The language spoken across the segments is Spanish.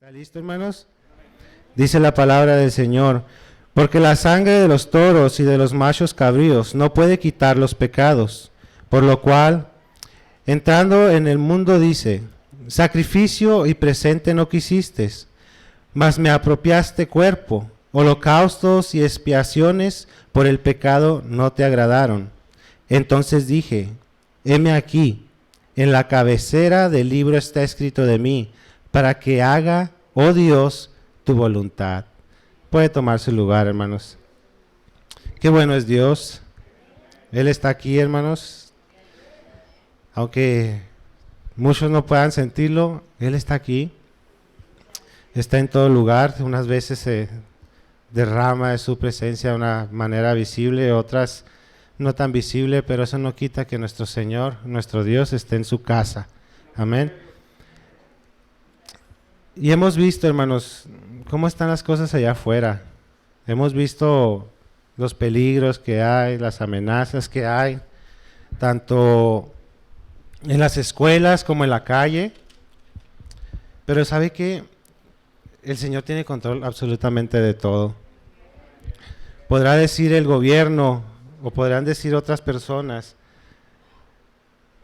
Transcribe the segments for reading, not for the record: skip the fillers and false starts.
¿Está listo, hermanos? Dice la palabra del Señor, porque la sangre de los toros y de los machos cabríos no puede quitar los pecados, por lo cual, entrando en el mundo dice, sacrificio y presente no quisiste, mas me apropiaste cuerpo, holocaustos y expiaciones por el pecado no te agradaron. Entonces dije, heme aquí, en la cabecera del libro está escrito de mí, para que haga, oh Dios, tu voluntad. Puede tomar su lugar, hermanos. Qué bueno es Dios. Él está aquí, hermanos. Aunque muchos no puedan sentirlo, Él está aquí. Está en todo lugar. Unas veces se derrama de su presencia de una manera visible, otras no tan visible, pero eso no quita que nuestro Señor, nuestro Dios, esté en su casa. Amén. Y hemos visto, hermanos, cómo están las cosas allá afuera. Hemos visto los peligros que hay, las amenazas que hay, tanto en las escuelas como en la calle. Pero ¿sabe qué? El Señor tiene control absolutamente de todo. Podrá decir el gobierno o podrán decir otras personas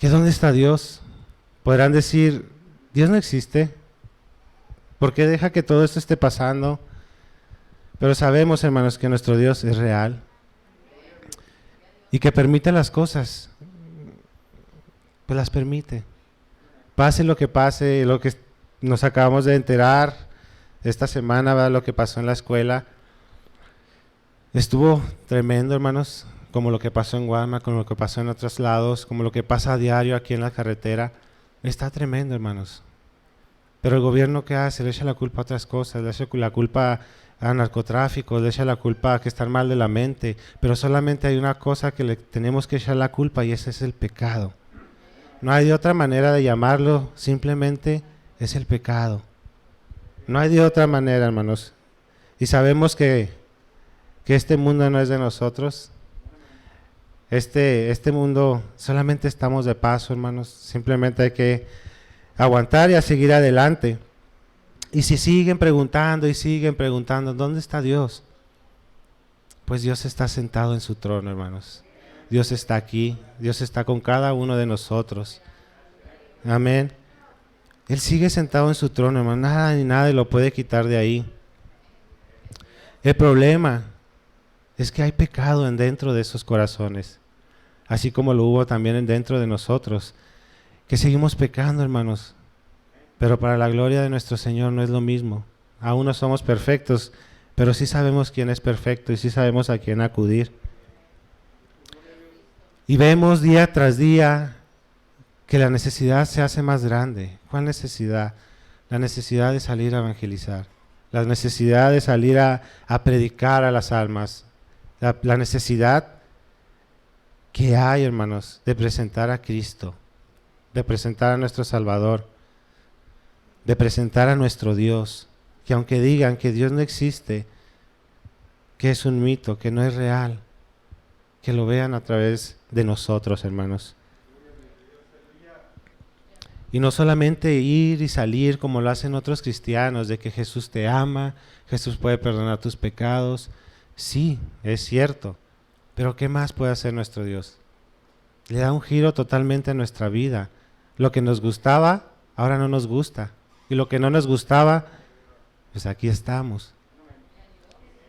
que ¿dónde está Dios? Podrán decir, Dios no existe. ¿Por qué deja que todo esto esté pasando? Pero sabemos, hermanos, que nuestro Dios es real y que permite las cosas, pues las permite. Pase lo que nos acabamos de enterar esta semana, ¿verdad? Lo que pasó en la escuela, estuvo tremendo, hermanos, como lo que pasó en Guadalajara, como lo que pasó en otros lados, como lo que pasa a diario aquí en la carretera. Está tremendo, hermanos. Pero el gobierno, ¿qué hace? Le echa la culpa a otras cosas, le echa la culpa a narcotráfico, le echa la culpa a que están mal de la mente, pero solamente hay una cosa que le tenemos que echar la culpa y ese es el pecado. No hay de otra manera de llamarlo, simplemente es el pecado. No hay de otra manera, hermanos. Y sabemos que este mundo no es de nosotros. Este mundo solamente estamos de paso, hermanos. Simplemente hay que aguantar y a seguir adelante. Y si siguen preguntando, ¿dónde está Dios? Pues Dios está sentado en su trono, hermanos. Dios está aquí, Dios está con cada uno de nosotros. Amén. Él sigue sentado en su trono, hermano. Nada ni nadie lo puede quitar de ahí. El problema es que hay pecado dentro de esos corazones, así como lo hubo también dentro de nosotros, que seguimos pecando, hermanos. Pero para la gloria de nuestro Señor no es lo mismo. Aún no somos perfectos, pero sí sabemos quién es perfecto y sí sabemos a quién acudir. Y vemos día tras día que la necesidad se hace más grande. ¿Cuál necesidad? La necesidad de salir a evangelizar, la necesidad de salir a predicar a las almas, la necesidad que hay, hermanos, de presentar a Cristo, de presentar a nuestro Salvador, de presentar a nuestro Dios, que aunque digan que Dios no existe, que es un mito, que no es real, que lo vean a través de nosotros, hermanos. Y no solamente ir y salir como lo hacen otros cristianos, de que Jesús te ama, Jesús puede perdonar tus pecados. Sí, es cierto, pero ¿qué más puede hacer nuestro Dios? Le da un giro totalmente a nuestra vida. Lo que nos gustaba, ahora no nos gusta. Y lo que no nos gustaba, pues aquí estamos.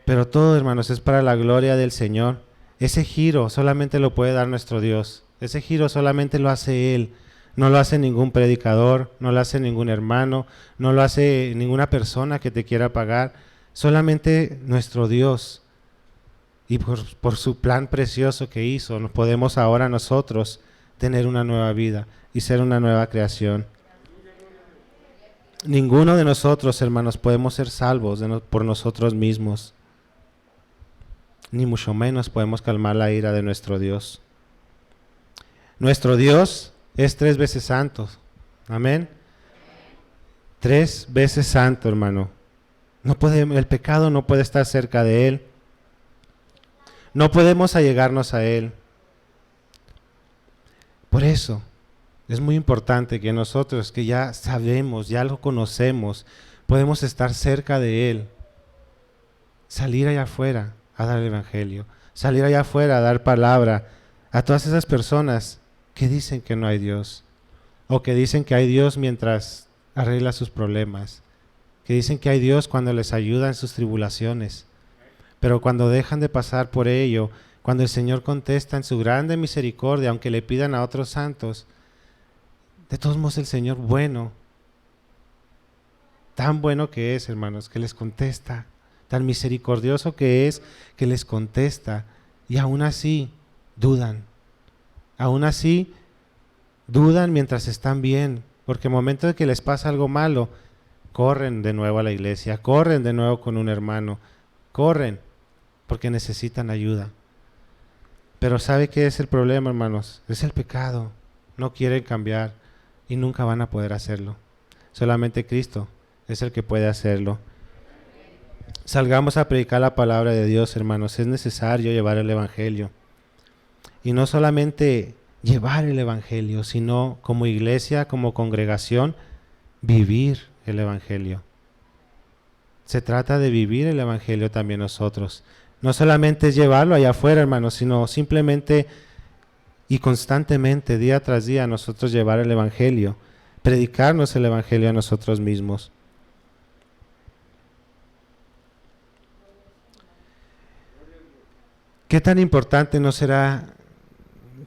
Pero todo, hermanos, es para la gloria del Señor. Ese giro solamente lo puede dar nuestro Dios. Ese giro solamente lo hace Él. No lo hace ningún predicador, no lo hace ningún hermano, no lo hace ninguna persona que te quiera pagar. Solamente nuestro Dios. Y por su plan precioso que hizo, nos podemos ahora nosotros tener una nueva vida y ser una nueva creación. Ninguno de nosotros, hermanos, podemos ser salvos por nosotros mismos. Ni mucho menos podemos calmar la ira de nuestro Dios. Nuestro Dios es 3 veces santo. Amén. 3 veces santo, hermano. El pecado no puede estar cerca de Él. No podemos allegarnos a Él. Por eso es muy importante que nosotros, que ya sabemos, ya lo conocemos, podemos estar cerca de Él, salir allá afuera a dar el Evangelio, salir allá afuera a dar palabra a todas esas personas que dicen que no hay Dios, o que dicen que hay Dios mientras arregla sus problemas, que dicen que hay Dios cuando les ayuda en sus tribulaciones, pero cuando dejan de pasar por ello, cuando el Señor contesta en su grande misericordia, aunque le pidan a otros santos, de todos modos el Señor bueno, tan bueno que es, hermanos, que les contesta, tan misericordioso que es, que les contesta, y aún así dudan, aún así dudan mientras están bien, porque en el momento de que les pasa algo malo, corren de nuevo a la iglesia, corren de nuevo con un hermano, corren porque necesitan ayuda. Pero ¿sabe qué es el problema, hermanos? Es el pecado. No quieren cambiar y nunca van a poder hacerlo. Solamente Cristo es el que puede hacerlo. Salgamos a predicar la palabra de Dios, hermanos. Es necesario llevar el Evangelio. Y no solamente llevar el Evangelio, sino como iglesia, como congregación, vivir el Evangelio. Se trata de vivir el Evangelio también nosotros. No solamente es llevarlo allá afuera, hermanos, sino simplemente y constantemente, día tras día, nosotros llevar el Evangelio, predicarnos el Evangelio a nosotros mismos. ¿Qué tan importante no será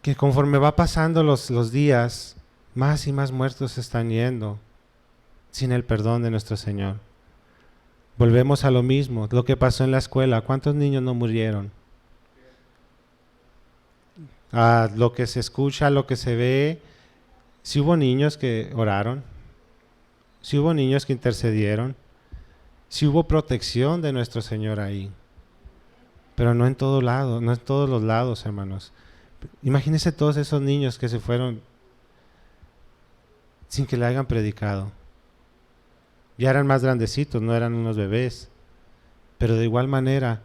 que conforme va pasando los días, más y más muertos se están yendo sin el perdón de nuestro Señor? Volvemos a lo mismo, lo que pasó en la escuela. ¿Cuántos niños no murieron? A lo que se escucha, lo que se ve, si hubo niños que oraron, si hubo niños que intercedieron, si hubo protección de nuestro Señor ahí. Pero no en todo lado, no en todos los lados, hermanos. Imagínense todos esos niños que se fueron sin que le hayan predicado. Ya eran más grandecitos, no eran unos bebés. Pero de igual manera,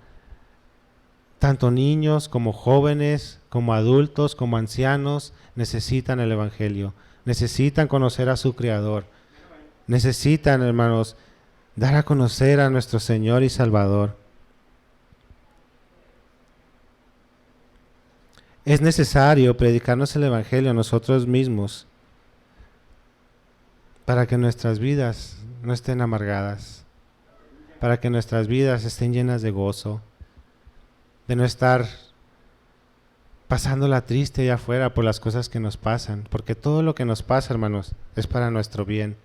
tanto niños como jóvenes, como adultos, como ancianos, necesitan el Evangelio. Necesitan conocer a su Creador. Necesitan, hermanos, dar a conocer a nuestro Señor y Salvador. Es necesario predicarnos el Evangelio a nosotros mismos para que nuestras vidas no estén amargadas, para que nuestras vidas estén llenas de gozo, de no estar pasándola triste allá afuera por las cosas que nos pasan, porque todo lo que nos pasa, hermanos, es para nuestro bien.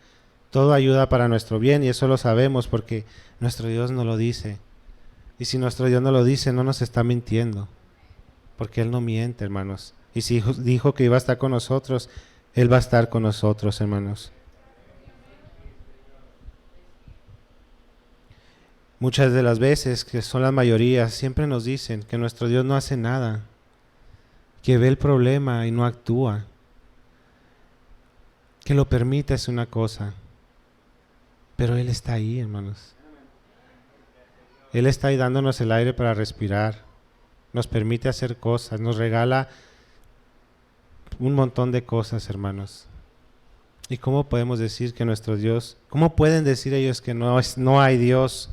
Todo ayuda para nuestro bien y eso lo sabemos porque nuestro Dios nos lo dice. Y si nuestro Dios no lo dice, no nos está mintiendo, porque Él no miente, hermanos. Y si dijo que iba a estar con nosotros, Él va a estar con nosotros, hermanos. Muchas de las veces, que son las mayorías, siempre nos dicen que nuestro Dios no hace nada, que ve el problema y no actúa, que lo permite es una cosa, pero Él está ahí, hermanos. Él está ahí dándonos el aire para respirar, nos permite hacer cosas, nos regala un montón de cosas, hermanos. ¿Y cómo podemos decir que nuestro Dios, cómo pueden decir ellos que no hay Dios?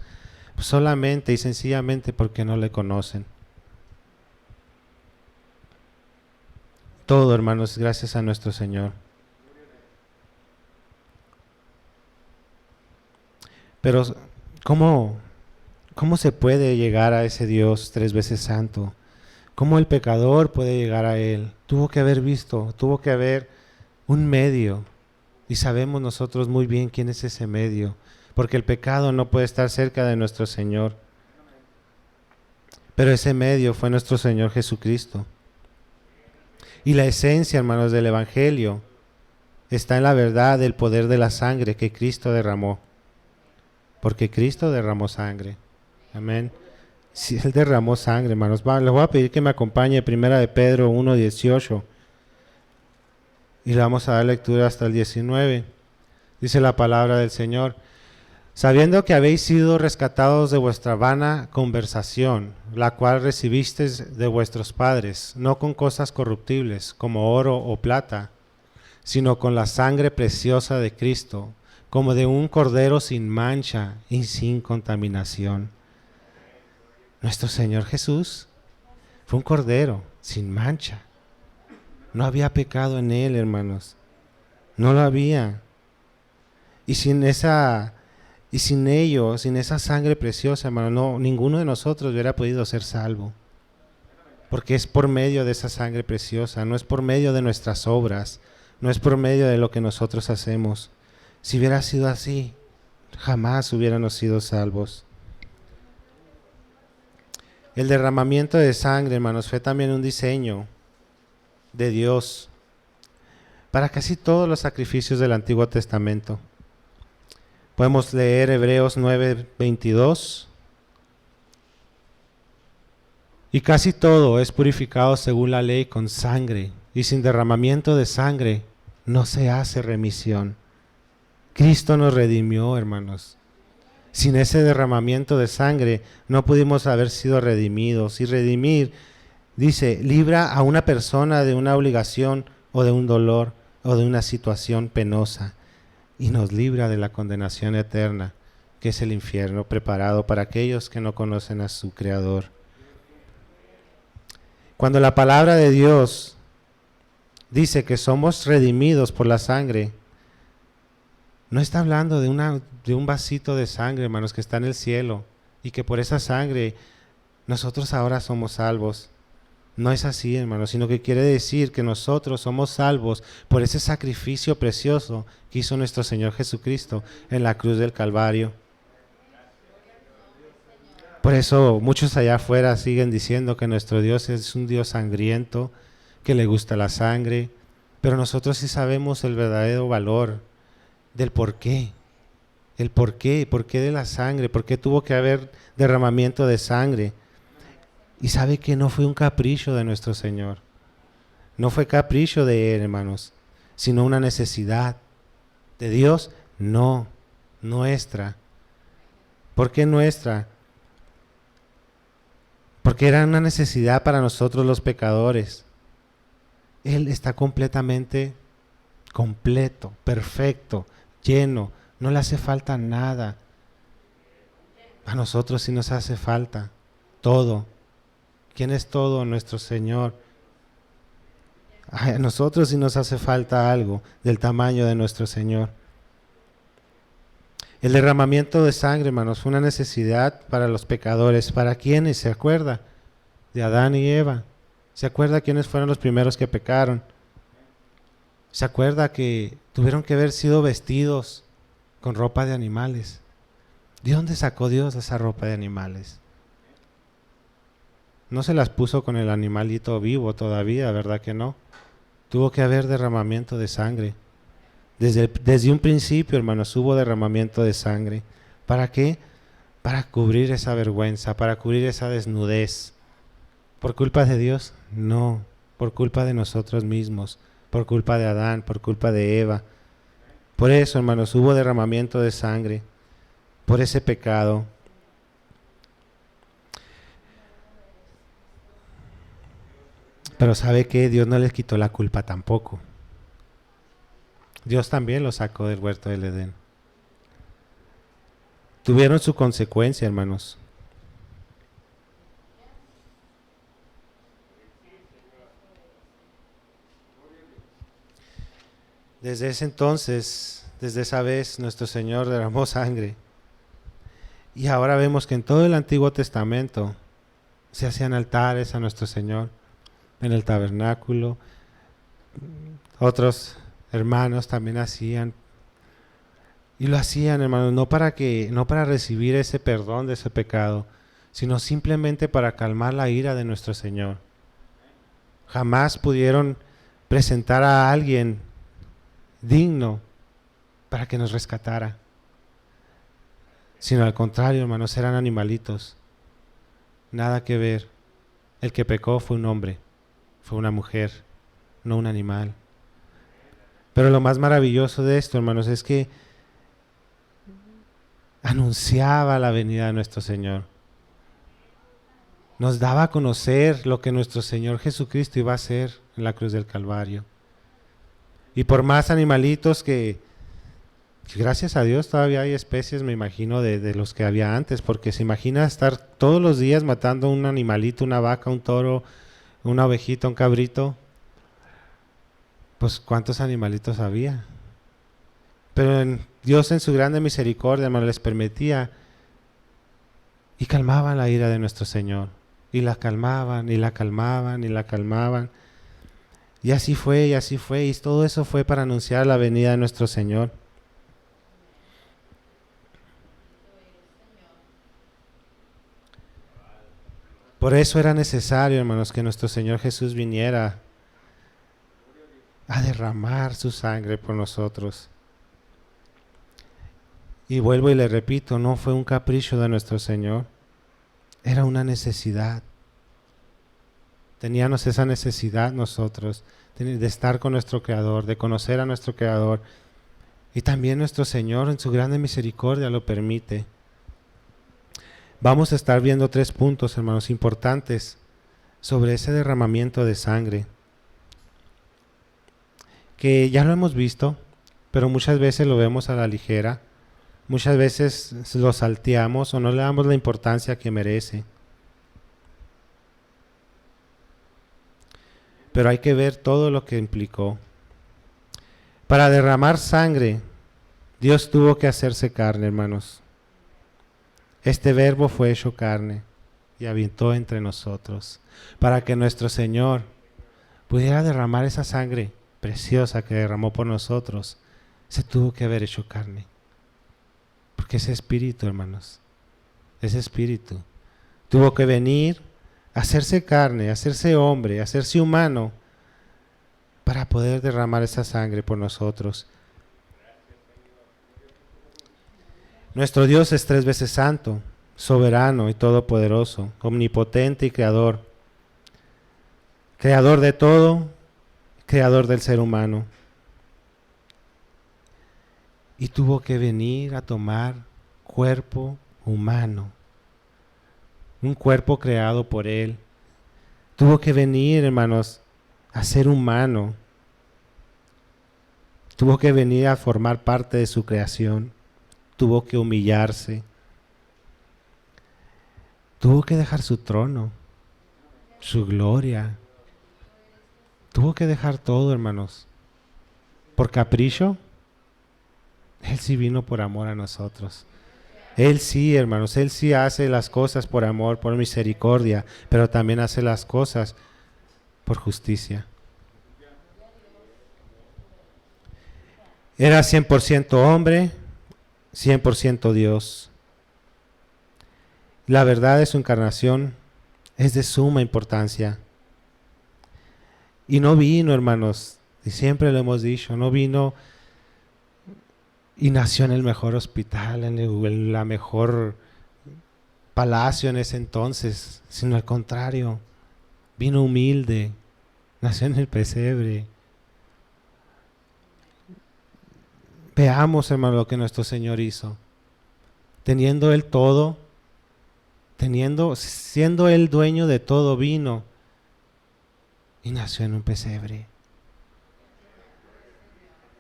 Pues solamente y sencillamente porque no le conocen. Todo, hermanos, gracias a nuestro Señor. Pero, ¿cómo se puede llegar a ese Dios 3 veces santo? ¿Cómo el pecador puede llegar a Él? Tuvo que haber visto, tuvo que haber un medio. Y sabemos nosotros muy bien quién es ese medio. Porque el pecado no puede estar cerca de nuestro Señor. Pero ese medio fue nuestro Señor Jesucristo. Y la esencia, hermanos, del Evangelio está en la verdad del poder de la sangre que Cristo derramó. Porque Cristo derramó sangre. Amén. Si Él derramó sangre, hermanos. Les voy a pedir que me acompañe 1 de Pedro 1:18. Y le vamos a dar lectura hasta el 19. Dice la palabra del Señor. Sabiendo que habéis sido rescatados de vuestra vana conversación, la cual recibisteis de vuestros padres, no con cosas corruptibles, como oro o plata, sino con la sangre preciosa de Cristo, como de un cordero sin mancha y sin contaminación. Nuestro Señor Jesús fue un cordero sin mancha. No había pecado en él, hermanos. No lo había. Y sin esa sangre preciosa, hermano, no, ninguno de nosotros hubiera podido ser salvo. Porque es por medio de esa sangre preciosa, no es por medio de nuestras obras, no es por medio de lo que nosotros hacemos. Si hubiera sido así, jamás hubiéramos sido salvos. El derramamiento de sangre, hermanos, fue también un diseño de Dios para casi todos los sacrificios del Antiguo Testamento. Podemos leer Hebreos 9:22. Y casi todo es purificado según la ley con sangre, y sin derramamiento de sangre no se hace remisión. Cristo nos redimió, hermanos. Sin ese derramamiento de sangre no pudimos haber sido redimidos. Y redimir, dice, libra a una persona de una obligación o de un dolor o de una situación penosa, y nos libra de la condenación eterna, que es el infierno preparado para aquellos que no conocen a su Creador. Cuando la palabra de Dios dice que somos redimidos por la sangre, no está hablando de un vasito de sangre, hermanos, que está en el cielo, y que por esa sangre nosotros ahora somos salvos. No es así, hermanos, sino que quiere decir que nosotros somos salvos por ese sacrificio precioso que hizo nuestro Señor Jesucristo en la cruz del Calvario. Por eso muchos allá afuera siguen diciendo que nuestro Dios es un Dios sangriento, que le gusta la sangre, pero nosotros sí sabemos el verdadero valor del por qué de la sangre, por qué tuvo que haber derramamiento de sangre. Y sabe que no fue un capricho de nuestro Señor, no fue capricho de Él, hermanos, sino una necesidad de Dios, no, nuestra. ¿Por qué nuestra? Porque era una necesidad para nosotros los pecadores. Él está completamente completo, perfecto, lleno, no le hace falta nada. A nosotros sí nos hace falta todo. ¿Quién es todo? Nuestro Señor. A nosotros sí nos hace falta algo del tamaño de nuestro Señor. El derramamiento de sangre, hermanos, fue una necesidad para los pecadores. ¿Para quiénes? ¿Se acuerda? De Adán y Eva. ¿Se acuerda quiénes fueron los primeros que pecaron? ¿Se acuerda que tuvieron que haber sido vestidos con ropa de animales? ¿De dónde sacó Dios esa ropa de animales? No se las puso con el animalito vivo todavía, ¿verdad que no? Tuvo que haber derramamiento de sangre. Desde un principio, hermanos, hubo derramamiento de sangre. ¿Para qué? Para cubrir esa vergüenza, para cubrir esa desnudez. ¿Por culpa de Dios? No, por culpa de nosotros mismos, por culpa de Adán, por culpa de Eva. Por eso, hermanos, hubo derramamiento de sangre, por ese pecado. Pero ¿sabe qué? Dios no les quitó la culpa tampoco. Dios también los sacó del huerto del Edén. Tuvieron su consecuencia, hermanos. Desde ese entonces, desde esa vez, nuestro Señor derramó sangre. Y ahora vemos que en todo el Antiguo Testamento se hacían altares a nuestro Señor en el tabernáculo. Otros hermanos también hacían. Y lo hacían, hermanos, no para recibir ese perdón de ese pecado, sino simplemente para calmar la ira de nuestro Señor. Jamás pudieron presentar a alguien digno para que nos rescatara, sino al contrario, hermanos, eran animalitos. Nada que ver. El que pecó fue un hombre, fue una mujer, no un animal. Pero lo más maravilloso de esto, hermanos, es que anunciaba la venida de nuestro Señor. Nos daba a conocer lo que nuestro Señor Jesucristo iba a hacer en la cruz del Calvario. Y por más animalitos que Gracias a Dios todavía hay especies, me imagino, de los que había antes, porque se imagina estar todos los días matando un animalito, una vaca, un toro, una ovejita, un cabrito. Pues cuántos animalitos había. Pero Dios en su grande misericordia, hermano, les permitía y calmaban la ira de nuestro Señor. Y la calmaban, y la calmaban, y la calmaban. Y así fue, y así fue. Y todo eso fue para anunciar la venida de nuestro Señor. Por eso era necesario, hermanos, que nuestro Señor Jesús viniera a derramar su sangre por nosotros. Y vuelvo y le repito, no fue un capricho de nuestro Señor, era una necesidad. Teníamos esa necesidad nosotros de estar con nuestro Creador, de conocer a nuestro Creador. Y también nuestro Señor en su grande misericordia lo permite. Vamos a estar viendo 3 puntos, hermanos, importantes sobre ese derramamiento de sangre. Que ya lo hemos visto, pero muchas veces lo vemos a la ligera. Muchas veces lo salteamos o no le damos la importancia que merece. Pero hay que ver todo lo que implicó. Para derramar sangre, Dios tuvo que hacerse carne, hermanos. Este verbo fue hecho carne y habitó entre nosotros, para que nuestro Señor pudiera derramar esa sangre preciosa que derramó por nosotros. Se tuvo que haber hecho carne. Porque ese espíritu, hermanos, ese espíritu tuvo que venir, hacerse carne, hacerse hombre, hacerse humano, para poder derramar esa sangre por nosotros. Nuestro Dios es 3 veces santo, soberano y todopoderoso, omnipotente y creador. Creador de todo, creador del ser humano. Y tuvo que venir a tomar cuerpo humano, un cuerpo creado por Él. Tuvo que venir, hermanos, a ser humano. Tuvo que venir a formar parte de su creación. Tuvo que humillarse. Tuvo que dejar su trono, su gloria. Tuvo que dejar todo, hermanos. ¿Por capricho? Él sí vino por amor a nosotros. Él sí, hermanos, Él sí hace las cosas por amor, por misericordia, pero también hace las cosas por justicia. Era 100% hombre, 100% Dios. La verdad de su encarnación es de suma importancia. Y no vino, hermanos, y siempre lo hemos dicho, no vino y nació en el mejor hospital, en la mejor palacio en ese entonces, sino al contrario, vino humilde, nació en el pesebre. Veamos, hermano, lo que nuestro Señor hizo. Teniendo Él todo, siendo Él dueño de todo, vino y nació en un pesebre.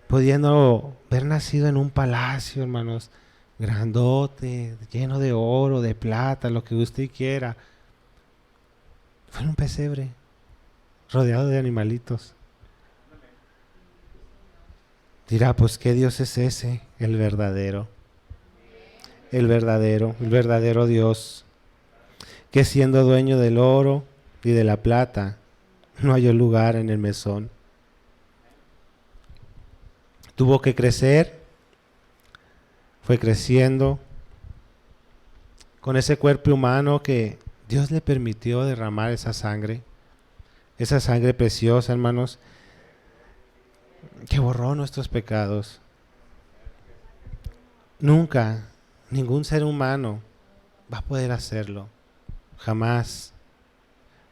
Pudiendo haber nacido en un palacio, hermanos, grandote, lleno de oro, de plata, lo que usted quiera. Fue en un pesebre, rodeado de animalitos. Dirá, pues ¿qué Dios es ese? El verdadero. El verdadero Dios, que siendo dueño del oro y de la plata, no halló lugar en el mesón. Tuvo que crecer, fue creciendo con ese cuerpo humano que Dios le permitió derramar esa sangre preciosa, hermanos, que borró nuestros pecados. Nunca, ningún ser humano va a poder hacerlo, jamás,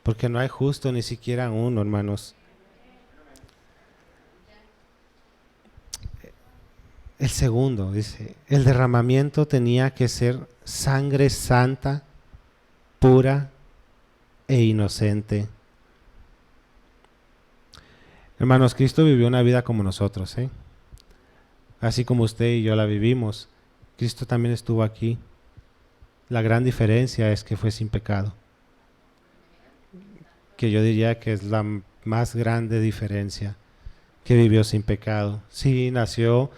porque no hay justo ni siquiera uno, hermanos. El segundo, dice, el derramamiento tenía que ser sangre santa, pura e inocente. Hermanos, Cristo vivió una vida como nosotros, así como usted y yo la vivimos. Cristo también estuvo aquí. La gran diferencia es que fue sin pecado, que yo diría que es la más grande diferencia, que vivió sin pecado. Sí, nació,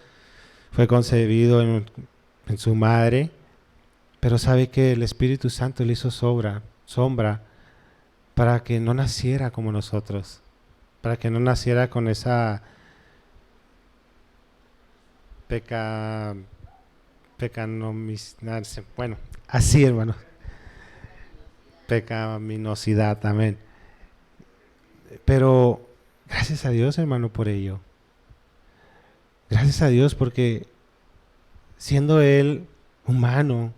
fue concebido en su madre, pero sabe que el Espíritu Santo le hizo sombra para que no naciera como nosotros, para que no naciera con esa bueno, así hermano, pecaminosidad, amén. Pero gracias a Dios, hermano, por ello. Gracias a Dios porque siendo Él humano,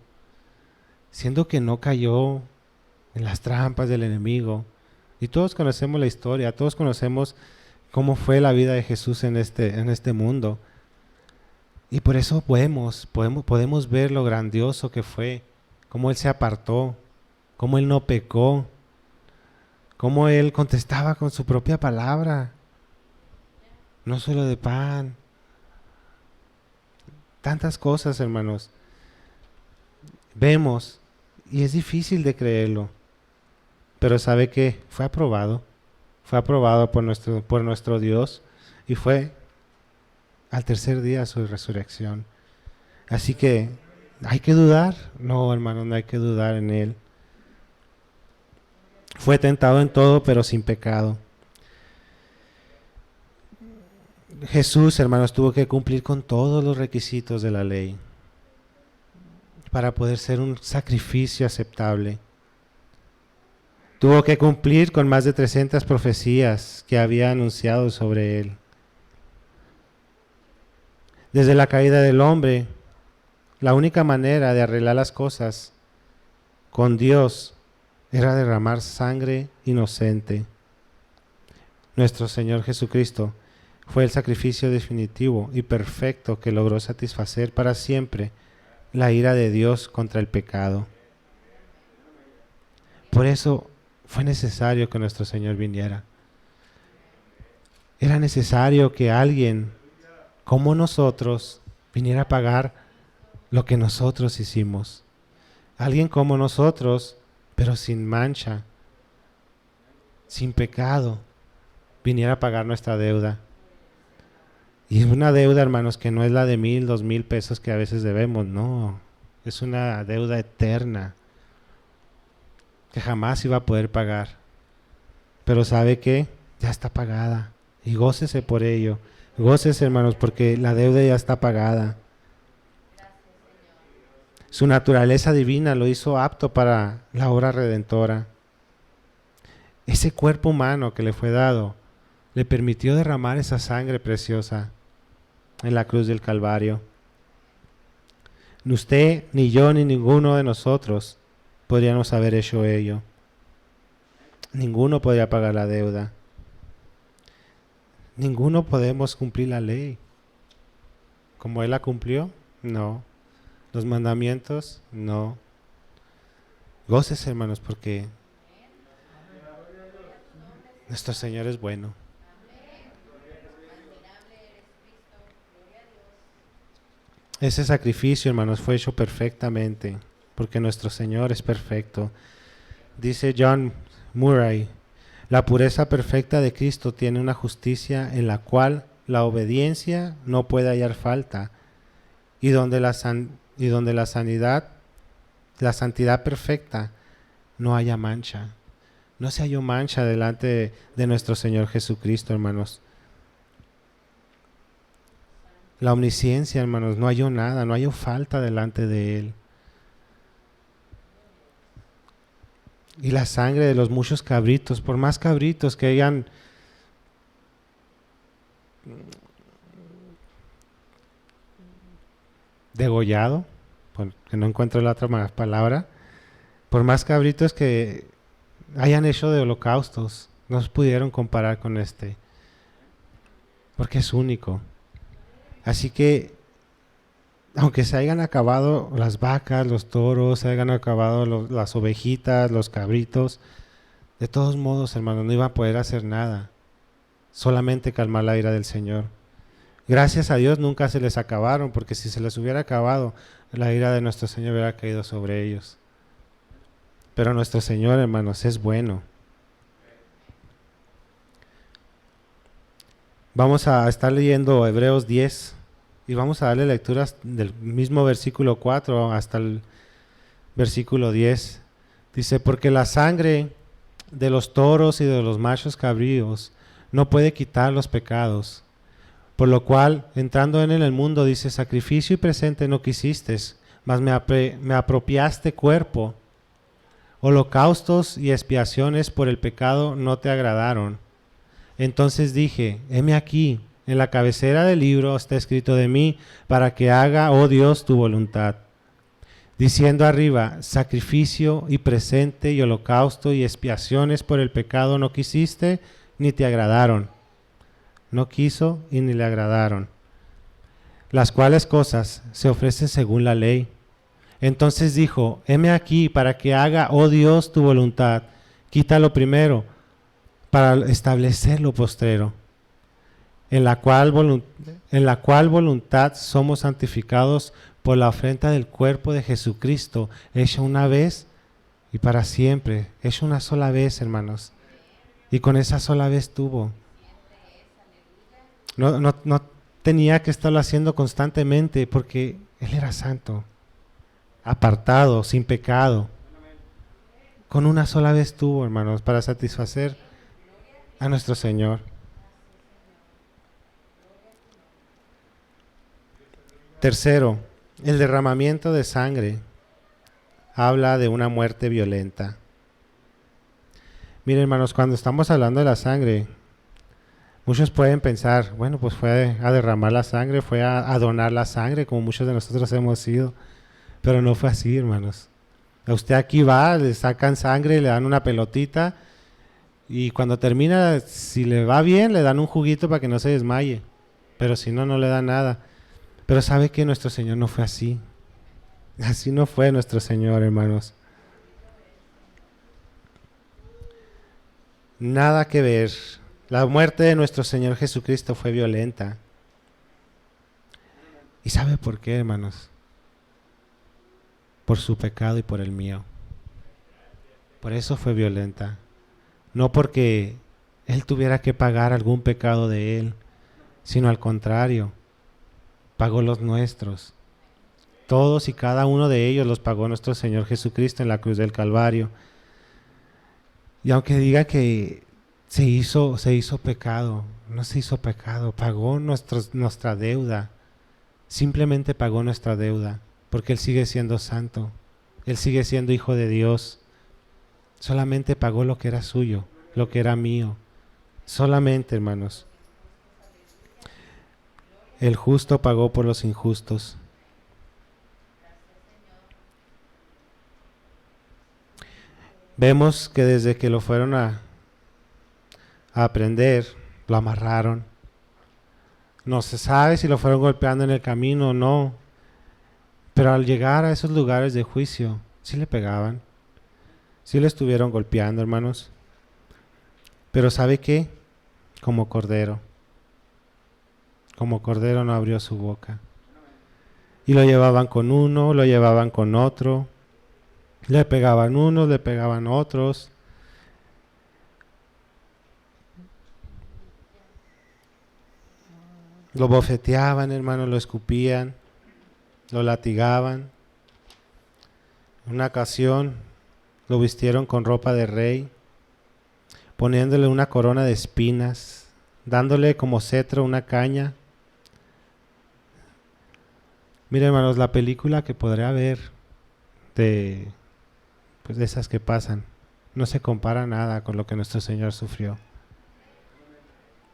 siendo que no cayó en las trampas del enemigo, y todos conocemos la historia, todos conocemos cómo fue la vida de Jesús en este mundo, y por eso podemos ver lo grandioso que fue, cómo Él se apartó, cómo Él no pecó, cómo Él contestaba con su propia palabra, no solo de pan. Tantas cosas, hermanos, vemos y es difícil de creerlo, pero sabe que fue aprobado por nuestro Dios, y fue al tercer día su resurrección. Así que, ¿hay que dudar? No, hermano, no hay que dudar en Él. Fue tentado en todo, pero sin pecado. Jesús, hermanos, tuvo que cumplir con todos los requisitos de la ley para poder ser un sacrificio aceptable. Tuvo que cumplir con más de 300 profecías que había anunciado sobre Él. Desde la caída del hombre, la única manera de arreglar las cosas con Dios era derramar sangre inocente. Nuestro Señor Jesucristo fue el sacrificio definitivo y perfecto que logró satisfacer para siempre la ira de Dios contra el pecado. Por eso fue necesario que nuestro Señor viniera. Era necesario que alguien como nosotros viniera a pagar lo que nosotros hicimos. Alguien como nosotros, pero sin mancha, sin pecado, viniera a pagar nuestra deuda. Y una deuda, hermanos, que no es la de 1,000, 2,000 pesos que a veces debemos, no. Es una deuda eterna que jamás iba a poder pagar. Pero ¿sabe qué? Ya está pagada. Y gócese por ello. Gócese, hermanos, porque la deuda ya está pagada. Su naturaleza divina lo hizo apto para la obra redentora. Ese cuerpo humano que le fue dado le permitió derramar esa sangre preciosa en la cruz del Calvario. Ni usted, ni yo, ni ninguno de nosotros podríamos haber hecho ello. Ninguno podría pagar la deuda. Ninguno podemos cumplir la ley. ¿Como Él la cumplió? No. ¿Los mandamientos? No. Gócese, hermanos, porque nuestro Señor es bueno. Ese sacrificio, hermanos, fue hecho perfectamente, porque nuestro Señor es perfecto. Dice John Murray, la pureza perfecta de Cristo tiene una justicia en la cual la obediencia no puede hallar falta, y donde la santidad perfecta no haya mancha. No se halló mancha delante de nuestro Señor Jesucristo, hermanos. La omnisciencia, hermanos, no halló nada, no halló falta delante de Él. Y la sangre de los muchos cabritos, por más cabritos que hayan degollado, porque no encuentro la otra palabra, por más cabritos que hayan hecho de holocaustos, no se pudieron comparar con este, porque es único. Así que, aunque se hayan acabado las vacas, los toros, se hayan acabado las ovejitas, los cabritos, de todos modos, hermanos, no iba a poder hacer nada, solamente calmar la ira del Señor. Gracias a Dios nunca se les acabaron, porque si se les hubiera acabado, la ira de nuestro Señor hubiera caído sobre ellos. Pero nuestro Señor, hermanos, es bueno. Vamos a estar leyendo Hebreos 10 y vamos a darle lecturas del mismo versículo 4 hasta el versículo 10. Dice, porque la sangre de los toros y de los machos cabríos no puede quitar los pecados. Por lo cual, entrando en el mundo, dice, sacrificio y presente no quisiste, mas me apropiaste cuerpo. Holocaustos y expiaciones por el pecado no te agradaron. Entonces dije, heme aquí, en la cabecera del libro está escrito de mí, para que haga, oh Dios, tu voluntad. Diciendo arriba, sacrificio y presente y holocausto y expiaciones por el pecado no quisiste, ni te agradaron. No quiso y ni le agradaron. Las cuales cosas se ofrecen según la ley. Entonces dijo, heme aquí para que haga, oh Dios, tu voluntad. Quita lo primero para establecer lo postrero. En la cual voluntad somos santificados por la ofrenda del cuerpo de Jesucristo, hecha una vez y para siempre. Hecha una sola vez, hermanos. Y con esa sola vez tuvo. No tenía que estarlo haciendo constantemente porque Él era santo, apartado, sin pecado. Con una sola vez tuvo, hermanos, para satisfacer a nuestro Señor. Tercero, el derramamiento de sangre habla de una muerte violenta. Miren, hermanos, cuando estamos hablando de la sangre, muchos pueden pensar, bueno, pues fue a derramar la sangre, fue a donar la sangre, como muchos de nosotros hemos sido. Pero no fue así, hermanos. A usted aquí va, le sacan sangre, le dan una pelotita y cuando termina, si le va bien, le dan un juguito para que no se desmaye. Pero si no, no le dan nada. Pero sabe que nuestro Señor no fue así. Así no fue nuestro Señor, hermanos. Nada que ver. La muerte de nuestro Señor Jesucristo fue violenta. ¿Y sabe por qué, hermanos? Por su pecado y por el mío. Por eso fue violenta. No porque Él tuviera que pagar algún pecado de Él, sino al contrario, pagó los nuestros. Todos y cada uno de ellos los pagó nuestro Señor Jesucristo en la cruz del Calvario. Y aunque diga que se hizo pecado, no se hizo pecado, pagó nuestra deuda. Simplemente pagó nuestra deuda, porque Él sigue siendo santo. Él sigue siendo hijo de Dios. Solamente pagó lo que era suyo, lo que era mío. Solamente, hermanos. El justo pagó por los injustos. Vemos que desde que lo fueron a aprender, lo amarraron. No se sabe si lo fueron golpeando en el camino o no. Pero al llegar a esos lugares de juicio, sí le pegaban. Sí le estuvieron golpeando, hermanos. Pero ¿sabe qué? Como cordero no abrió su boca. Y lo llevaban con uno, lo llevaban con otro. Le pegaban unos, le pegaban otros. Lo bofeteaban, hermanos, lo escupían, lo latigaban. En una ocasión lo vistieron con ropa de rey, poniéndole una corona de espinas, dándole como cetro una caña. Miren, hermanos, la película que podré ver de esas que pasan no se compara nada con lo que nuestro Señor sufrió.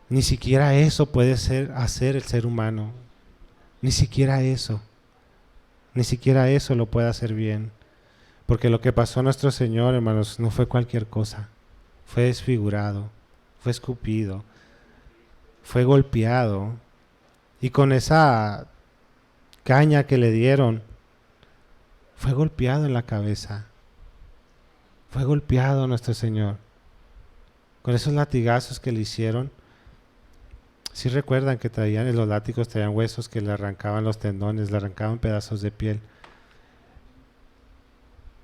Ni siquiera eso puede hacer el ser humano. Ni siquiera eso. Ni siquiera eso lo puede hacer bien. Porque lo que pasó a nuestro Señor, hermanos, no fue cualquier cosa. Fue desfigurado, fue escupido, fue golpeado. Y con esa caña que le dieron, fue golpeado en la cabeza. Fue golpeado nuestro Señor. Con esos latigazos que le hicieron, Sí recuerdan que traían, los látigos traían huesos que le arrancaban los tendones, le arrancaban pedazos de piel.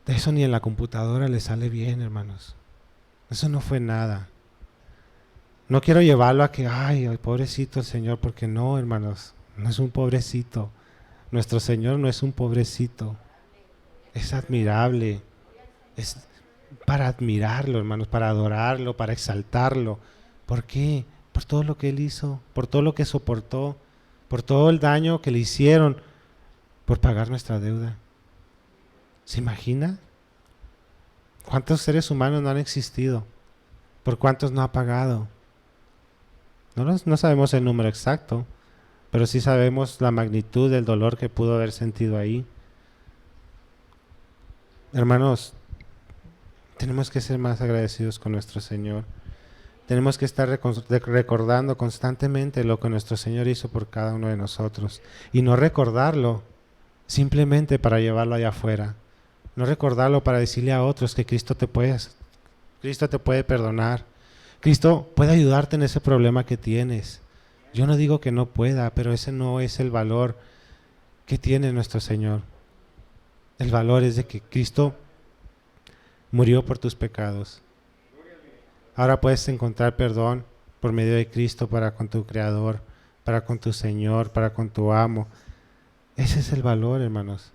Eso ni en la computadora le sale bien, hermanos. Eso no fue nada. No quiero llevarlo a que, ay, pobrecito el Señor, porque no, hermanos, no es un pobrecito. Nuestro Señor no es un pobrecito. Es admirable. Es para admirarlo, hermanos, para adorarlo, para exaltarlo. ¿Por qué? Por todo lo que Él hizo, por todo lo que soportó, por todo el daño que le hicieron, por pagar nuestra deuda. ¿Se imagina? ¿Cuántos seres humanos no han existido? ¿Por cuántos no ha pagado? No sabemos el número exacto, pero sí sabemos la magnitud del dolor que pudo haber sentido ahí. Hermanos, tenemos que ser más agradecidos con nuestro Señor. Tenemos que estar recordando constantemente lo que nuestro Señor hizo por cada uno de nosotros. Y no recordarlo simplemente para llevarlo allá afuera. No recordarlo para decirle a otros que Cristo te puede perdonar. Cristo puede ayudarte en ese problema que tienes. Yo no digo que no pueda, pero ese no es el valor que tiene nuestro Señor. El valor es de que Cristo murió por tus pecados. Ahora puedes encontrar perdón por medio de Cristo para con tu Creador, para con tu Señor, para con tu amo. Ese es el valor, hermanos.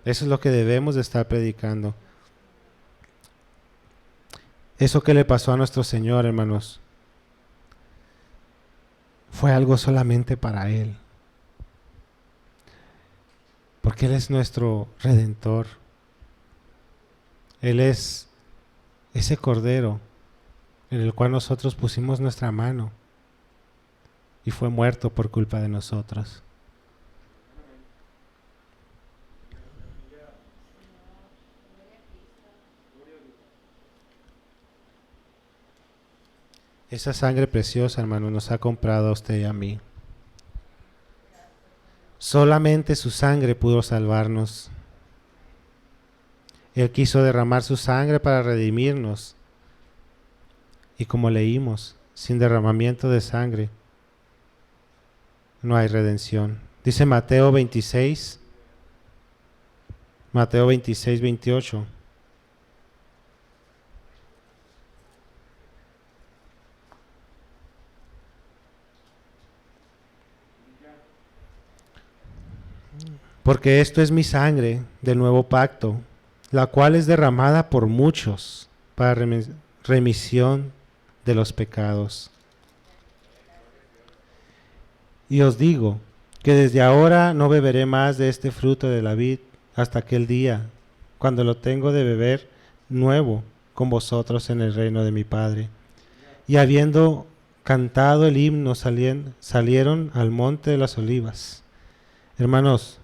Eso es lo que debemos de estar predicando. Eso que le pasó a nuestro Señor, hermanos, fue algo solamente para Él. Porque Él es nuestro Redentor. Él es ese Cordero en el cual nosotros pusimos nuestra mano y fue muerto por culpa de nosotros. Esa sangre preciosa, hermano, nos ha comprado a usted y a mí. Solamente su sangre pudo salvarnos. Él quiso derramar su sangre para redimirnos. Y como leímos, sin derramamiento de sangre no hay redención. Dice Mateo 26, 28. Porque esto es mi sangre del nuevo pacto, la cual es derramada por muchos para remisión de los pecados. Y os digo que desde ahora no beberé más de este fruto de la vid hasta aquel día, cuando lo tengo de beber nuevo con vosotros en el reino de mi Padre. Y habiendo cantado el himno, salieron al monte de las olivas. Hermanos,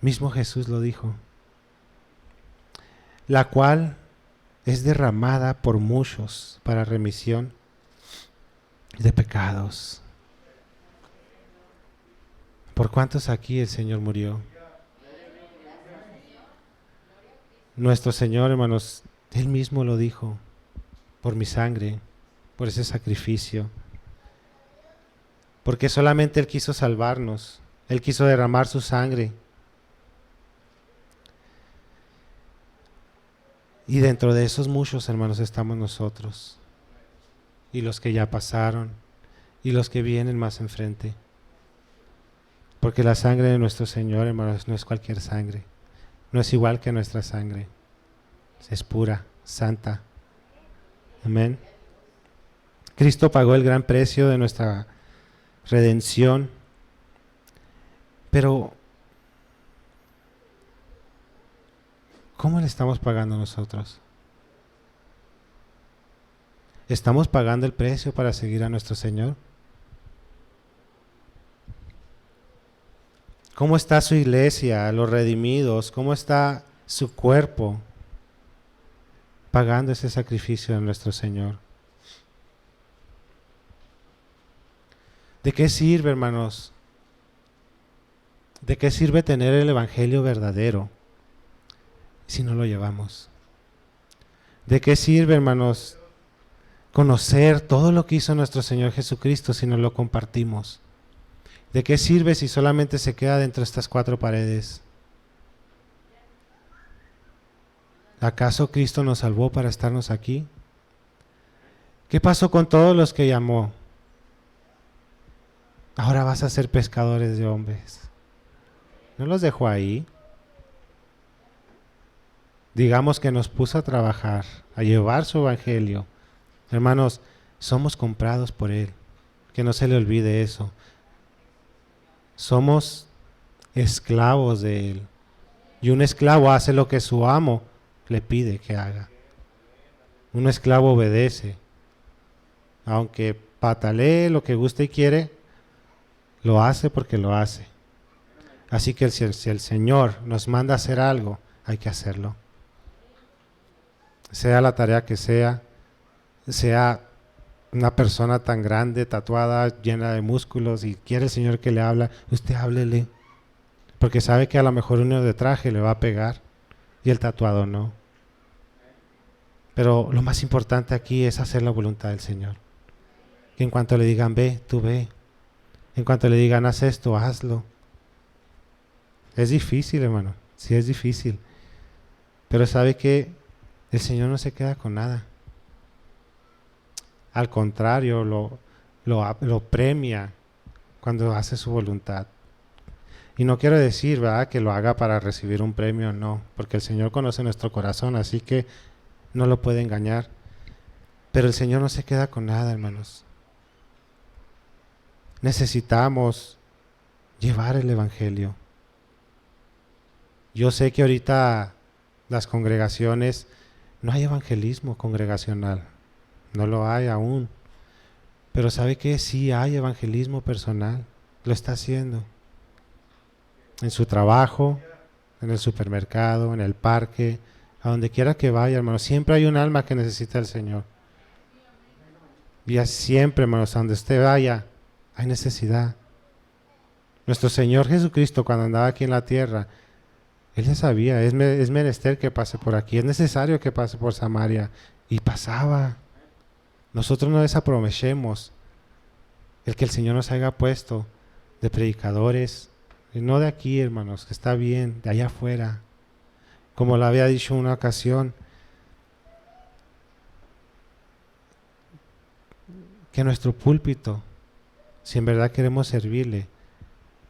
mismo Jesús lo dijo, la cual es derramada por muchos para remisión de pecados. ¿Por cuántos aquí el Señor murió? Nuestro Señor, hermanos, Él mismo lo dijo, por mi sangre, por ese sacrificio. Porque solamente Él quiso salvarnos, Él quiso derramar su sangre. Y dentro de esos muchos, hermanos, estamos nosotros. Y los que ya pasaron, y los que vienen más enfrente. Porque la sangre de nuestro Señor, hermanos, no es cualquier sangre. No es igual que nuestra sangre. Es pura, santa. Amén. Cristo pagó el gran precio de nuestra redención. Pero, ¿cómo le estamos pagando nosotros? ¿Estamos pagando el precio para seguir a nuestro Señor? ¿Cómo está su iglesia, los redimidos? ¿Cómo está su cuerpo pagando ese sacrificio de nuestro Señor? ¿De qué sirve, hermanos? ¿De qué sirve tener el evangelio verdadero si no lo llevamos? ¿De qué sirve, hermanos, conocer todo lo que hizo nuestro Señor Jesucristo si no lo compartimos? ¿De qué sirve si solamente se queda dentro de estas cuatro paredes? ¿Acaso Cristo nos salvó para estarnos aquí? ¿Qué pasó con todos los que llamó? Ahora vas a ser pescadores de hombres. ¿No los dejó ahí? Digamos que nos puso a trabajar, a llevar su evangelio. Hermanos, somos comprados por Él. Que no se le olvide eso. Somos esclavos de Él. Y un esclavo hace lo que su amo le pide que haga. Un esclavo obedece. Aunque patalee lo que guste y quiere, lo hace porque lo hace. Así que si el Señor nos manda a hacer algo, hay que hacerlo. Sea la tarea que sea una persona tan grande, tatuada, llena de músculos, y quiere el Señor que le habla, usted háblele. Porque sabe que a lo mejor uno de traje le va a pegar y el tatuado no. Pero lo más importante aquí es hacer la voluntad del Señor. Que en cuanto le digan ve, tú ve. En cuanto le digan haz esto, hazlo. Es difícil, hermano, sí es difícil. Pero sabe que el Señor no se queda con nada. Al contrario, lo premia cuando hace su voluntad. Y no quiero decir, ¿verdad?, que lo haga para recibir un premio, no. Porque el Señor conoce nuestro corazón, así que no lo puede engañar. Pero el Señor no se queda con nada, hermanos. Necesitamos llevar el evangelio. Yo sé que ahorita las congregaciones, no hay evangelismo congregacional, no lo hay aún. Pero ¿sabe qué? Sí hay evangelismo personal, lo está haciendo. En su trabajo, en el supermercado, en el parque, a donde quiera que vaya, hermano, siempre hay un alma que necesita al Señor. Y siempre, hermanos, a donde usted vaya, hay necesidad. Nuestro Señor Jesucristo, cuando andaba aquí en la tierra, Él ya sabía, es menester que pase por aquí, es necesario que pase por Samaria. Y pasaba. Nosotros no desaprovechemos el que el Señor nos haya puesto de predicadores, y no de aquí, hermanos, que está bien, de allá afuera. Como lo había dicho en una ocasión, que nuestro púlpito, si en verdad queremos servirle,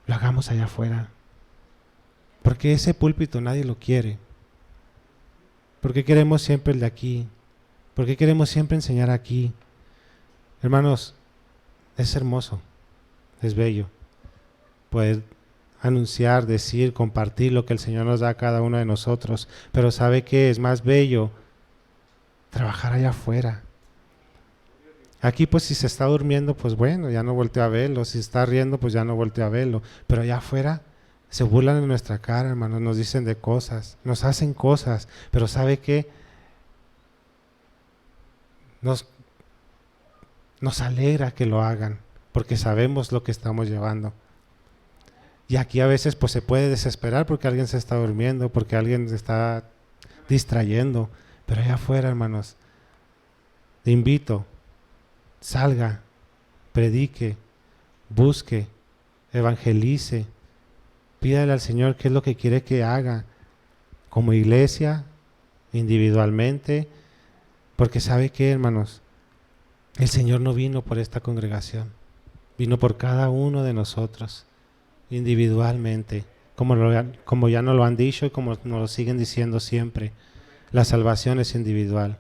lo hagamos allá afuera. Porque ese púlpito nadie lo quiere. ¿Por qué queremos siempre el de aquí? ¿Por qué queremos siempre enseñar aquí? Hermanos, es hermoso, es bello poder anunciar, decir, compartir lo que el Señor nos da a cada uno de nosotros. Pero ¿sabe qué? Es más bello trabajar allá afuera. Aquí pues si se está durmiendo, pues bueno, ya no volteo a verlo. Si está riendo, pues ya no volteo a verlo. Pero allá afuera se burlan de nuestra cara, hermanos, nos dicen de cosas, nos hacen cosas. Pero ¿sabe qué? Nos alegra que lo hagan, porque sabemos lo que estamos llevando. Y aquí a veces pues se puede desesperar porque alguien se está durmiendo, porque alguien se está distrayendo. Pero allá afuera, hermanos, te invito, salga, predique, busque, evangelice, pídale al Señor qué es lo que quiere que haga, como iglesia, individualmente, porque ¿sabe qué, hermanos? El Señor no vino por esta congregación, vino por cada uno de nosotros, individualmente, como ya nos lo han dicho y como nos lo siguen diciendo siempre. La salvación es individual.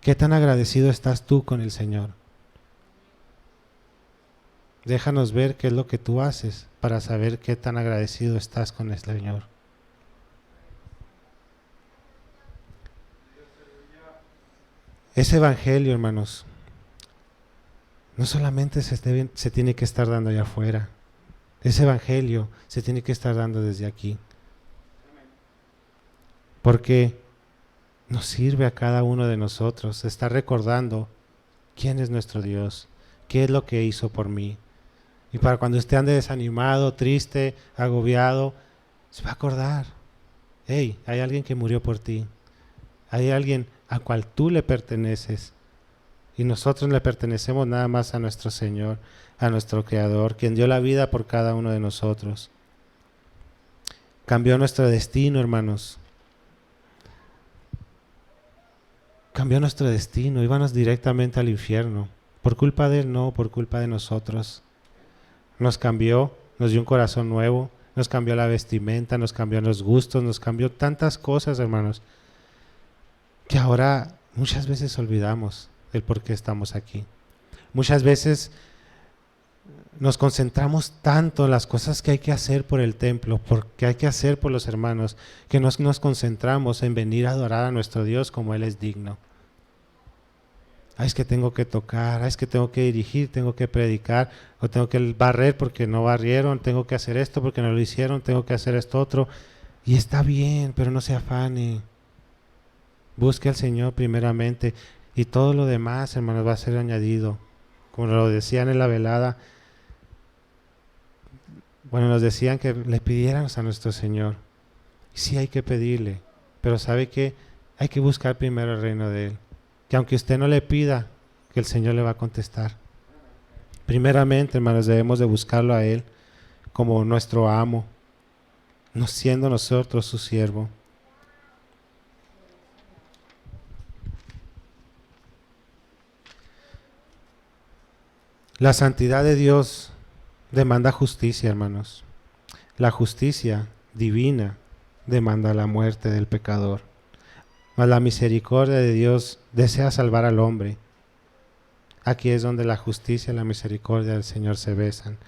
¿Qué tan agradecido estás tú con el Señor? Déjanos ver qué es lo que tú haces para saber qué tan agradecido estás con el Señor. Ese evangelio, hermanos, no solamente se tiene que estar dando allá afuera. Ese evangelio se tiene que estar dando desde aquí. Porque nos sirve a cada uno de nosotros estar recordando quién es nuestro Dios, qué es lo que hizo por mí. Y para cuando usted ande desanimado, triste, agobiado, se va a acordar. Hey, hay alguien que murió por ti. Hay alguien al cual tú le perteneces. Y nosotros le pertenecemos nada más a nuestro Señor, a nuestro Creador, quien dio la vida por cada uno de nosotros. Cambió nuestro destino, hermanos. Cambió nuestro destino, íbamos directamente al infierno. Por culpa de Él, no, por culpa de nosotros. Nos cambió, nos dio un corazón nuevo, nos cambió la vestimenta, nos cambió los gustos, nos cambió tantas cosas, hermanos, que ahora muchas veces olvidamos el por qué estamos aquí. Muchas veces nos concentramos tanto en las cosas que hay que hacer por el templo, que hay que hacer por los hermanos, que nos concentramos en venir a adorar a nuestro Dios como Él es digno. Es que tengo que tocar, es que tengo que dirigir, tengo que predicar, o tengo que barrer porque no barrieron, tengo que hacer esto porque no lo hicieron, tengo que hacer esto otro. Y está bien, pero no se afane. Busque al Señor primeramente y todo lo demás, hermanos, va a ser añadido. Como lo decían en la velada, bueno, nos decían que le pidiéramos a nuestro Señor. Sí hay que pedirle, pero ¿sabe qué? Hay que buscar primero el reino de Él. Que aunque usted no le pida, que el Señor le va a contestar. Primeramente, hermanos, debemos de buscarlo a Él como nuestro amo, no siendo nosotros su siervo. La santidad de Dios demanda justicia, hermanos. La justicia divina demanda la muerte del pecador. Mas la misericordia de Dios desea salvar al hombre. Aquí es donde la justicia y la misericordia del Señor se besan.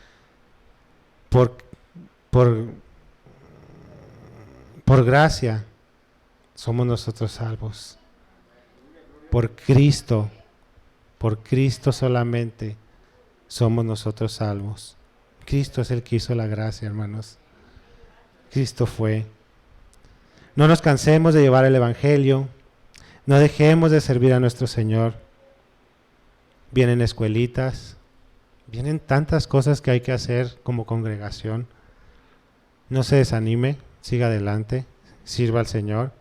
Por gracia somos nosotros salvos. Por Cristo solamente somos nosotros salvos. Cristo es el que hizo la gracia, hermanos. Cristo fue. No nos cansemos de llevar el Evangelio, no dejemos de servir a nuestro Señor. Vienen escuelitas, vienen tantas cosas que hay que hacer como congregación. No se desanime, siga adelante, sirva al Señor.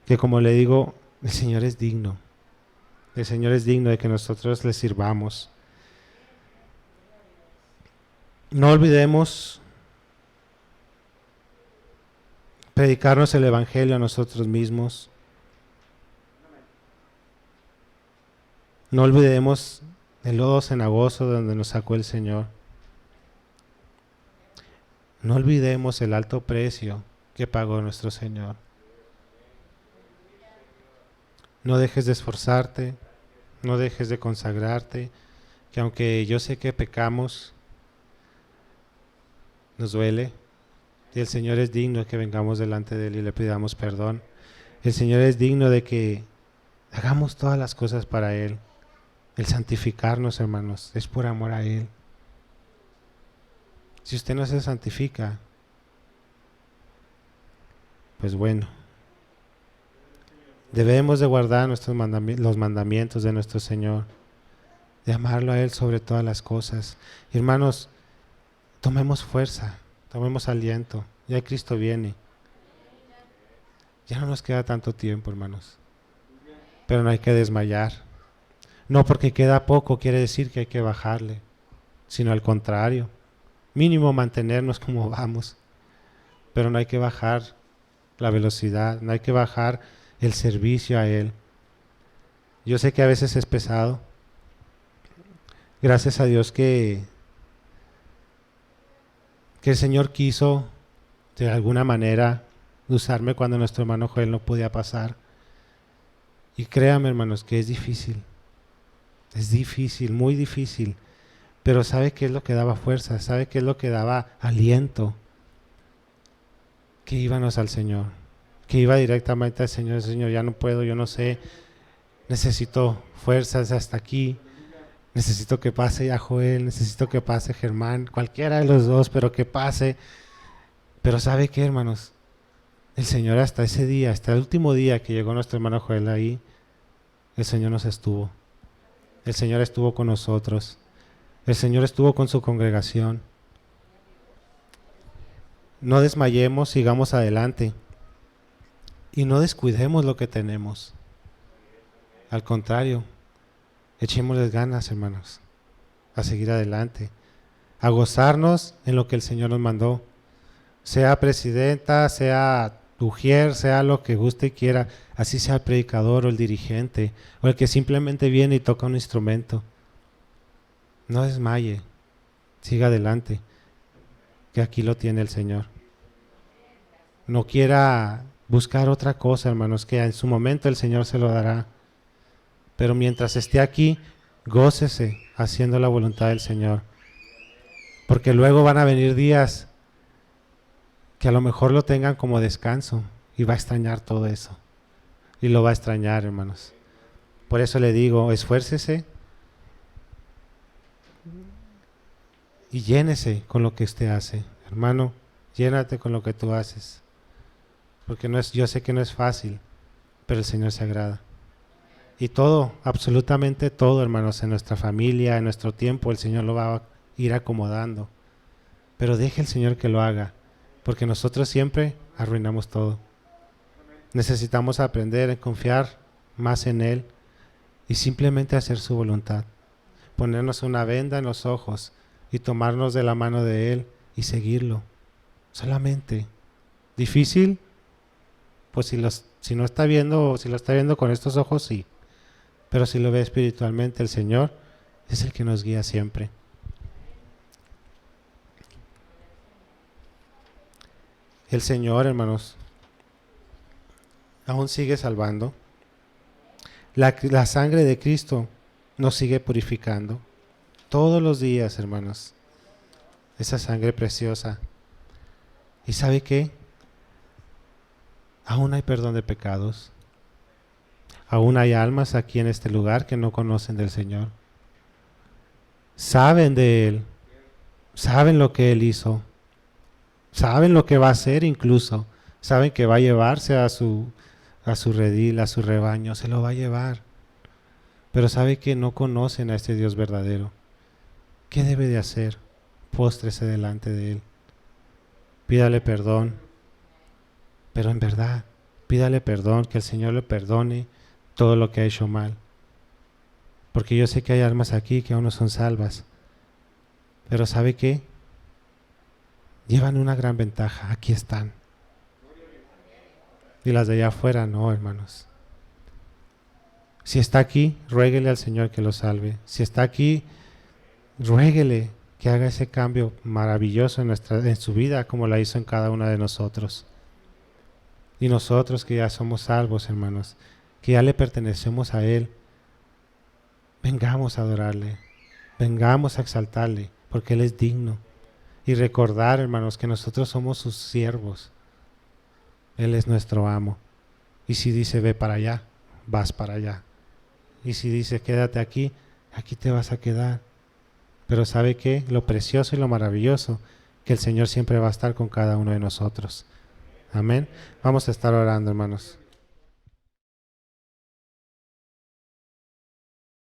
Que como le digo, el Señor es digno. El Señor es digno de que nosotros le sirvamos. No olvidemos predicarnos el Evangelio a nosotros mismos. No olvidemos el lodo cenagoso de donde nos sacó el Señor. No olvidemos el alto precio que pagó nuestro Señor. No dejes de esforzarte, no dejes de consagrarte, que aunque yo sé que pecamos, nos duele, y el Señor es digno de que vengamos delante de Él y le pidamos perdón. El Señor es digno de que hagamos todas las cosas para Él. El santificarnos, hermanos, es por amor a Él. Si usted no se santifica, pues bueno, debemos de guardar los mandamientos de nuestro Señor, de amarlo a Él sobre todas las cosas. Hermanos, tomemos fuerza, tomemos aliento, ya Cristo viene. Ya no nos queda tanto tiempo, hermanos, pero no hay que desmayar. No porque queda poco quiere decir que hay que bajarle, sino al contrario, mínimo mantenernos como vamos, pero no hay que bajar la velocidad, no hay que bajar el servicio a Él. Yo sé que a veces es pesado. Gracias a Dios que el Señor quiso de alguna manera usarme cuando nuestro hermano Joel no podía pasar. Y créanme, hermanos, que es difícil, muy difícil, pero ¿sabe qué es lo que daba fuerza? ¿Sabe qué es lo que daba aliento? Que íbamos al Señor, que iba directamente al Señor. Señor, ya no puedo, yo no sé, necesito fuerzas hasta aquí, necesito que pase ya Joel, necesito que pase Germán, cualquiera de los dos, pero que pase. Pero ¿sabe qué, hermanos? El Señor hasta ese día, hasta el último día que llegó nuestro hermano Joel ahí, el Señor nos estuvo. El Señor estuvo con nosotros. El Señor estuvo con su congregación. No desmayemos, sigamos adelante. Y no descuidemos lo que tenemos. Al contrario, Echémosles ganas, hermanos, a seguir adelante, a gozarnos en lo que el Señor nos mandó. Sea presidenta, sea ujier, sea lo que guste y quiera, así sea el predicador o el dirigente, o el que simplemente viene y toca un instrumento. No desmaye, siga adelante, que aquí lo tiene el Señor. No quiera buscar otra cosa, hermanos, que en su momento el Señor se lo dará. Pero mientras esté aquí, gócese haciendo la voluntad del Señor. Porque luego van a venir días que a lo mejor lo tengan como descanso y va a extrañar todo eso. Y lo va a extrañar, hermanos. Por eso le digo, esfuércese y llénese con lo que usted hace. Hermano, llénate con lo que tú haces. Porque yo sé que no es fácil, pero el Señor se agrada. Y todo, absolutamente todo, hermanos, en nuestra familia, en nuestro tiempo, el Señor lo va a ir acomodando. Pero deje el Señor que lo haga, porque nosotros siempre arruinamos todo. Necesitamos aprender a confiar más en Él y simplemente hacer su voluntad. Ponernos una venda en los ojos y tomarnos de la mano de Él y seguirlo. Solamente. ¿Difícil? Pues si no está viendo, si lo está viendo con estos ojos, sí. Pero si lo ve espiritualmente, el Señor es el que nos guía siempre. El Señor, hermanos, aún sigue salvando. La sangre de Cristo nos sigue purificando. Todos los días, hermanos. Esa sangre preciosa. ¿Y sabe qué? Aún hay perdón de pecados. Aún hay almas aquí en este lugar que no conocen del Señor. Saben de Él. Saben lo que Él hizo. Saben lo que va a hacer incluso. Saben que va a llevarse a su redil, a su rebaño. Se lo va a llevar. Pero sabe que no conocen a este Dios verdadero. ¿Qué debe de hacer? Póstrese delante de Él. Pídale perdón. Pero en verdad, pídale perdón, que el Señor le perdone todo lo que ha hecho mal. Porque yo sé que hay almas aquí que aún no son salvas. Pero ¿sabe qué? Llevan una gran ventaja. Aquí están. Y las de allá afuera no, hermanos. Si está aquí, ruéguele al Señor que lo salve. Si está aquí, ruéguele que haga ese cambio maravilloso en su vida, como la hizo en cada una de nosotros. Y nosotros que ya somos salvos, hermanos, que ya le pertenecemos a Él, vengamos a adorarle, vengamos a exaltarle, porque Él es digno. Y recordar, hermanos, que nosotros somos sus siervos. Él es nuestro amo. Y si dice ve para allá, vas para allá. Y si dice quédate aquí, aquí te vas a quedar. Pero ¿sabe qué? Lo precioso y lo maravilloso, que el Señor siempre va a estar con cada uno de nosotros. Amén. Vamos a estar orando, hermanos.